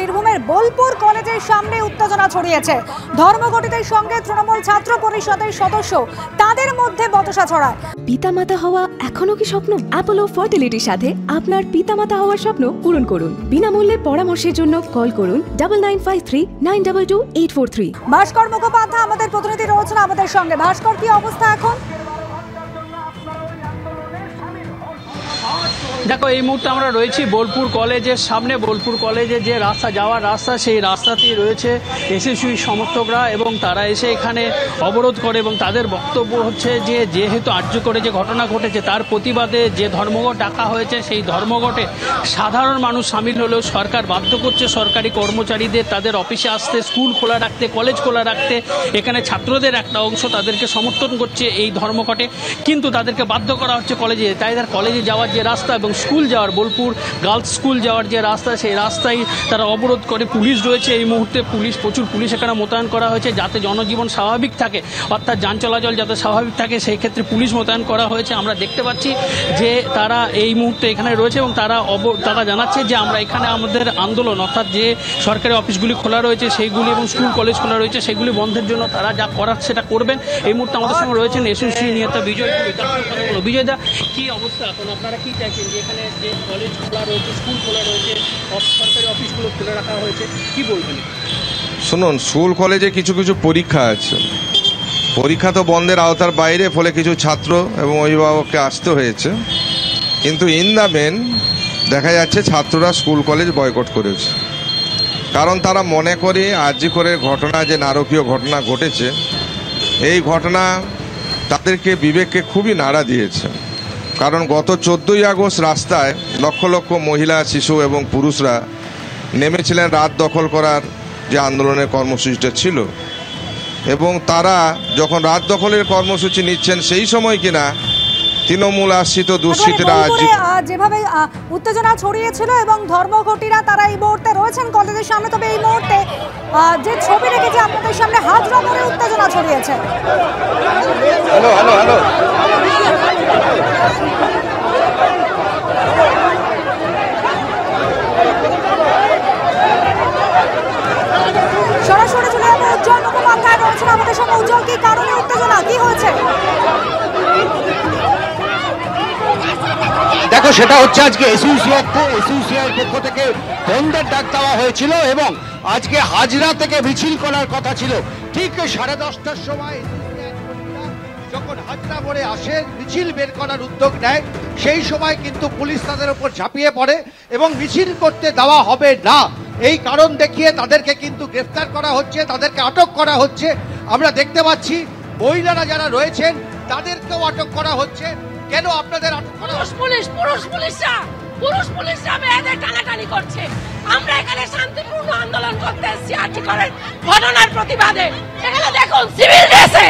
বীরভূমের বোলপুর কলেজের সামনে উত্তেজনা ছড়িয়েছে। ধর্মঘটিতের সঙ্গে তৃণমূল ছাত্র পরিষদের সদস্য, তাদের মধ্যে বচসা ছড়ায়। পিতামাতা হওয়া এখনো কি স্বপ্ন? অ্যাপোলো ফার্টিলিটির সাথে আপনার পিতামাতা হওয়ার স্বপ্ন পূরণ করুন। বিনামূল্যে পরামর্শের জন্য কল করুন 9953922843। ভাস্কর মুখোপাধ্যায় আমাদের প্রতিনিধি রয়েছেন আমাদের সঙ্গে। ভাস্কর, কি অবস্থা এখন? দেখো, এই মুহূর্তে আমরা রয়েছি বোলপুর কলেজের সামনে। বোলপুর কলেজে যে রাস্তা যাওয়ার রাস্তা, সেই রাস্তাতেই রয়েছে এসএসইউ সমর্থকরা এবং তারা এসে এখানে অবরোধ করে এবং তাদের বক্তব্য হচ্ছে যে যেহেতু আর্যকরে যে ঘটনা ঘটেছে তার প্রতিবাদে যে ধর্মঘট ডাকা হয়েছে, সেই ধর্মঘটে সাধারণ মানুষ সামিল হলেও সরকার বাধ্য করছে সরকারি কর্মচারীদের তাদের অফিসে আসতে, স্কুল খোলা রাখতে, কলেজ খোলা রাখতে। এখানে ছাত্রদের একটা অংশ তাদেরকে সমর্থন করছে এই ধর্মঘটে, কিন্তু তাদেরকে বাধ্য করা হচ্ছে কলেজে। তাই তার কলেজে যাওয়ার যে রাস্তা এবং স্কুল যাওয়ার, বোলপুর গার্লস স্কুল যাওয়ার যে রাস্তা, সেই রাস্তায় তারা অবরোধ করে। পুলিশ রয়েছে এই মুহূর্তে, প্রচুর পুলিশ এখানে মোতায়েন করা হয়েছে যাতে জনজীবন স্বাভাবিক থাকে, অর্থাৎ যান চলাচল যাতে স্বাভাবিক থাকে সেই ক্ষেত্রে পুলিশ মোতায়েন করা হয়েছে। আমরা দেখতে পাচ্ছি যে তারা এই মুহূর্তে এখানে রয়েছে এবং তারা জানাচ্ছে যে আমরা এখানে আমাদের আন্দোলন, অর্থাৎ যে সরকারি অফিসগুলি খোলা রয়েছে সেইগুলি এবং স্কুল কলেজ খোলা রয়েছে সেগুলি বন্ধের জন্য তারা যা করার সেটা করবেন। এই মুহূর্তে আমাদের সঙ্গে রয়েছেন এসএসইউ নেতা বিজয়। বিজয়দা, কি অবস্থা এখন? আপনারা কি চাইছেন যে এখানে যে কলেজ খোলা রয়েছে, স্কুল খোলা রয়েছে, সরকারি অফিসগুলো খুলে রাখা হয়েছে, কি বলবেন? শুনুন, স্কুল কলেজে কিছু কিছু পরীক্ষা আছে, পরীক্ষা তো বন্ধের আওতার বাইরে, ফলে কিছু ছাত্র এবং অভিভাবককে আসতে হয়েছে। কিন্তু ইন দ্য মেন দেখা যাচ্ছে ছাত্ররা স্কুল কলেজ বয়কট করেছে, কারণ তারা মনে করে আরজি করে ঘটনা, যে নারকীয় ঘটনা ঘটেছে, এই ঘটনা তাদেরকে বিবেককে খুবই নাড়া দিয়েছে। কারণ গত 14ই আগস্ট রাস্তায় লক্ষ লক্ষ মহিলা, শিশু এবং পুরুষরা নেমেছিলেন রাত দখল করার যে আন্দোলনের কর্মসূচিটা ছিল, এবং তারা যখন রাত দখলের কর্মসূচি নিচ্ছেন সেই সময় কিনা তৃণমূল আশ্রিত দুষ্কৃতীরা যেভাবে উত্তেজনা ছড়িয়েছিল এবং ধর্মঘটিরা তারা এই মুহূর্তে রয়েছেন কলেজের সামনে। তবে এই মুহূর্তে যে ছবি রেখেছে আপনাদের সামনে, হাজরা করে উত্তেজনা ছড়িয়েছে। হ্যালো হ্যালো হ্যালো সরাসরি চলে যাবো উজ্জ্বল মুখোপাধ্যায় রয়েছেন আমাদের সঙ্গে। উজ্জ্বল, কি কারণে উত্তেজনা, কি হয়েছে? দেখো, সেটা হচ্ছে আজকে এসইউসিআই পক্ষ থেকে বন্ধের ডাক দেওয়া হয়েছিল এবং আজকে হাজরা থেকে মিছিল করার কথা ছিল। ঠিক 10:30টার সময় যখন হাজরা মোড়ে আসে, মিছিল বের করার উদ্যোগ নেয়, সেই সময় কিন্তু পুলিশ তাদের উপর ঝাঁপিয়ে পড়ে এবং মিছিল করতে দেওয়া হবে না এই কারণ দেখিয়ে তাদেরকে কিন্তু গ্রেফতার করা হচ্ছে, তাদেরকে আটক করা হচ্ছে। আমরা দেখতে পাচ্ছি মহিলারা যারা রয়েছেন তাদেরকেও আটক করা হচ্ছে। কেন আপনাদের আটক করা? পুরুষ পুলিশরা মেয়েদের টানাটানি করছে। আমরা এখানে শান্তিপূর্ণ আন্দোলন করতে এসেছি আর্জি করেন ঘটনার প্রতিবাদে। এখানে দেখুন সিভিল ড্রেসে